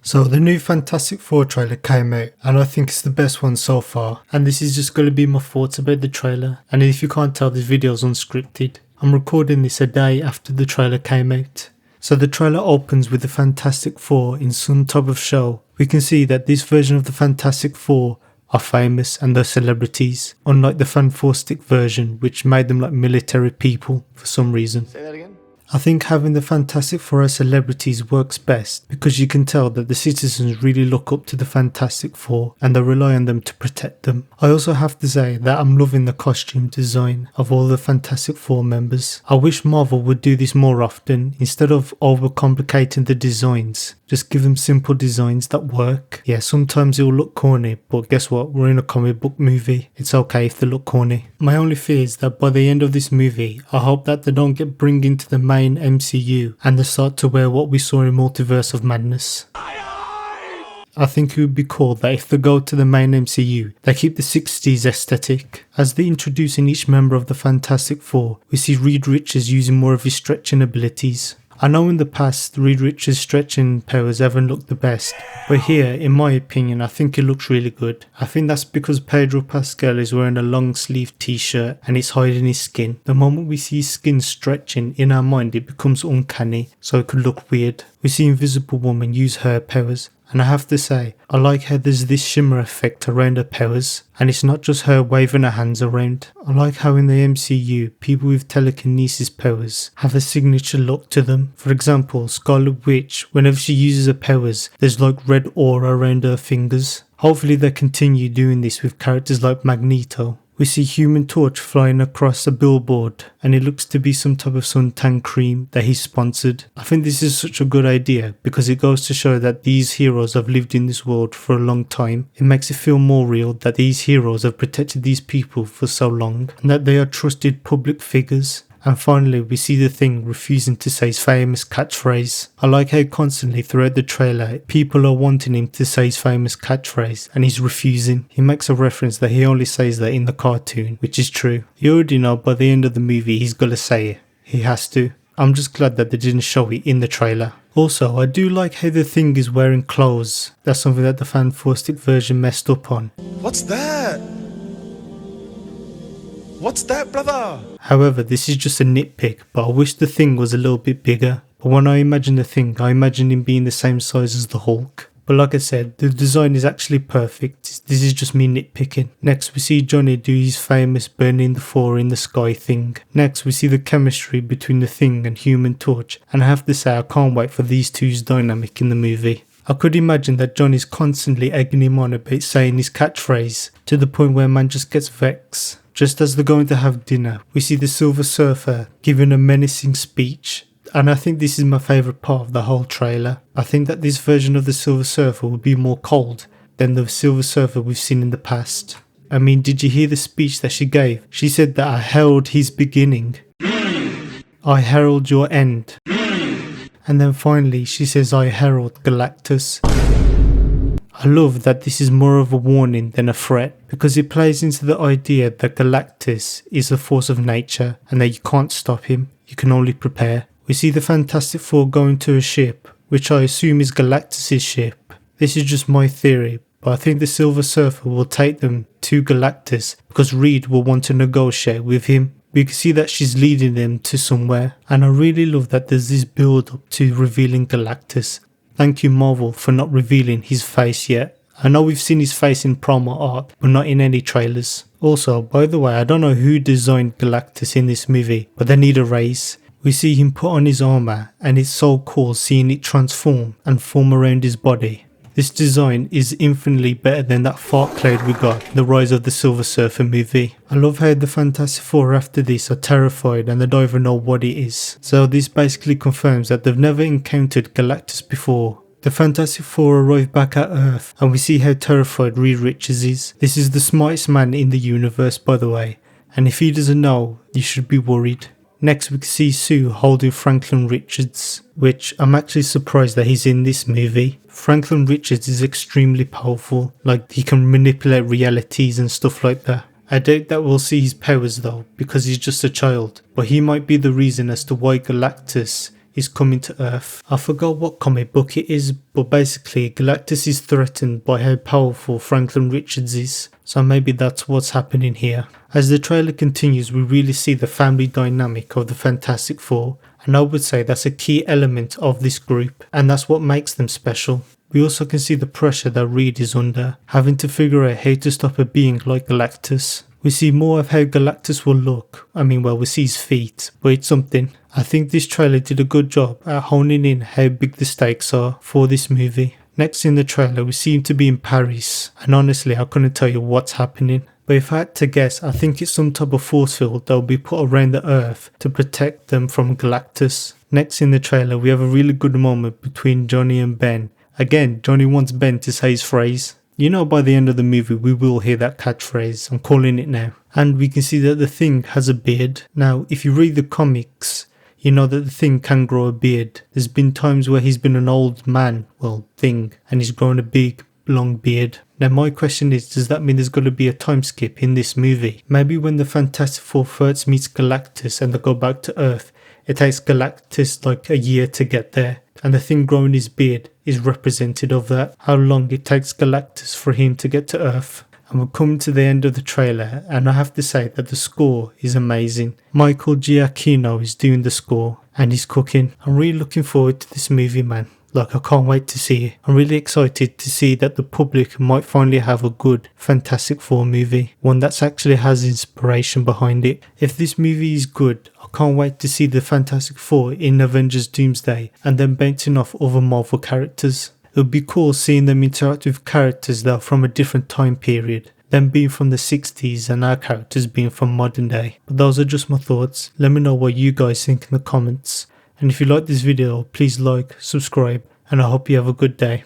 So the new Fantastic Four trailer came out and I think it's the best one so far, and this is just going to be my thoughts about the trailer. And if you can't tell, this video is unscripted. I'm recording this a day after the trailer came out. So the trailer opens with the Fantastic Four in some type of show. We can see that this version of the Fantastic Four are famous and they're celebrities, unlike the Fantastic version which made them like military people for some reason. Say that again? I think having the Fantastic Four as celebrities works best because you can tell that the citizens really look up to the Fantastic Four and they rely on them to protect them. I also have to say that I'm loving the costume design of all the Fantastic Four members. I wish Marvel would do this more often instead of overcomplicating the designs. Just give them simple designs that work. Yeah, sometimes it will look corny, but guess what? We're in a comic book movie. It's okay if they look corny. My only fear is that by the end of this movie, I hope that they don't get bring into the main MCU and they start to wear what we saw in Multiverse of Madness. I think it would be cool that if they go to the main MCU, they keep the 60s aesthetic. As they introduce in each member of the Fantastic Four, we see Reed Richards using more of his stretching abilities. I know in the past Reed Richards' stretching powers haven't looked the best, but here, in my opinion, I think it looks really good. I think that's because Pedro Pascal is wearing a long sleeve t-shirt and it's hiding his skin. The moment we see his skin stretching, in our mind it becomes uncanny, so it could look weird. We see InvisibleWoman use her powers. And I have to say, I like how there's this shimmer effect around her powers, and it's not just her waving her hands around. I like how in the MCU, people with telekinesis powers have a signature look to them. For example, Scarlet Witch, whenever she uses her powers, there's like red aura around her fingers. Hopefully they continue doing this with characters like Magneto. We see Human Torch flying across a billboard and it looks to be some type of suntan cream that he sponsored. I think this is such a good idea because it goes to show that these heroes have lived in this world for a long time. It makes it feel more real that these heroes have protected these people for so long and that they are trusted public figures. And finally, we see the Thing refusing to say his famous catchphrase. I like how constantly throughout the trailer, people are wanting him to say his famous catchphrase and he's refusing. He makes a reference that he only says that in the cartoon, which is true. You already know by the end of the movie he's gonna say it. He has to. I'm just glad that they didn't show it in the trailer. Also, I do like how the Thing is wearing clothes. That's something that the Fantastic version messed up on. What's that? What's that, brother? However, this is just a nitpick, but I wish the Thing was a little bit bigger. But when I imagine the Thing, I imagine him being the same size as the Hulk. But like I said, the design is actually perfect. This is just me nitpicking. Next, we see Johnny do his famous burning the four in the sky thing. Next, we see the chemistry between the Thing and Human Torch. And I have to say, I can't wait for these two's dynamic in the movie. I could imagine that Johnny's constantly egging him on about saying his catchphrase to the point where man just gets vexed. Just as they're going to have dinner, we see the Silver Surfer giving a menacing speech. And I think this is my favourite part of the whole trailer. I think that this version of the Silver Surfer will be more cold than the Silver Surfer we've seen in the past. I mean, did you hear the speech that she gave? She said that I herald his beginning. I herald your end. And then finally she says I herald Galactus. I love that this is more of a warning than a threat because it plays into the idea that Galactus is a force of nature and that you can't stop him, you can only prepare. We see the Fantastic Four going to a ship, which I assume is Galactus' ship. This is just my theory, but I think the Silver Surfer will take them to Galactus because Reed will want to negotiate with him. We can see that she's leading them to somewhere, and I really love that there's this build up to revealing Galactus. Thank you Marvel for not revealing his face yet. I know we've seen his face in promo art, but not in any trailers. Also, by the way, I don't know who designed Galactus in this movie, but they need a raise. We see him put on his armour and it's so cool seeing it transform and form around his body. This design is infinitely better than that fart cloud we got in the Rise of the Silver Surfer movie. I love how the Fantastic Four after this are terrified and they don't even know what it is. So this basically confirms that they've never encountered Galactus before. The Fantastic Four arrive back at Earth and we see how terrified Reed Richards is. This is the smartest man in the universe, by the way, and if he doesn't know, you should be worried. Next we can see Sue holding Franklin Richards, which I'm actually surprised that he's in this movie. Franklin Richards is extremely powerful, like he can manipulate realities and stuff like that. I doubt that we'll see his powers though, because he's just a child, but he might be the reason as to why Galactus is coming to Earth. I forgot what comic book it is, but basically Galactus is threatened by how powerful Franklin Richards is. So maybe that's what's happening here. As the trailer continues, we really see the family dynamic of the Fantastic Four, and I would say that's a key element of this group, and that's what makes them special. We also can see the pressure that Reed is under, having to figure out how to stop a being like Galactus. We see more of how Galactus will look. We see his feet, but it's something. I think this trailer did a good job at honing in how big the stakes are for this movie. Next in the trailer, we see him to be in Paris, and honestly I couldn't tell you what's happening. But if I had to guess, I think it's some type of force field that will be put around the Earth to protect them from Galactus. Next in the trailer, we have a really good moment between Johnny and Ben. Again, Johnny wants Ben to say his phrase. You know, by the end of the movie we will hear that catchphrase. I'm calling it now. And we can see that the Thing has a beard. Now, if you read the comics, you know that the Thing can grow a beard. There's been times where he's been an old man, Thing, and he's grown a big, long beard. Now my question is, does that mean there's going to be a time skip in this movie? Maybe when the Fantastic Four first meets Galactus and they go back to Earth, it takes Galactus like a year to get there, and the Thing growing his beard is representative of that, how long it takes Galactus for him to get to Earth. And we're coming to the end of the trailer, and I have to say that the score is amazing. Michael Giacchino is doing the score, and he's cooking. I'm really looking forward to this movie, man. I can't wait to see it. I'm really excited to see that the public might finally have a good Fantastic Four movie, one that actually has inspiration behind it. If this movie is good, I can't wait to see the Fantastic Four in Avengers Doomsday and then bouncing off other Marvel characters. It would be cool seeing them interact with characters that are from a different time period, them being from the 60s and our characters being from modern day. But those are just my thoughts. Let me know what you guys think in the comments. And if you like this video, please like, subscribe, and I hope you have a good day.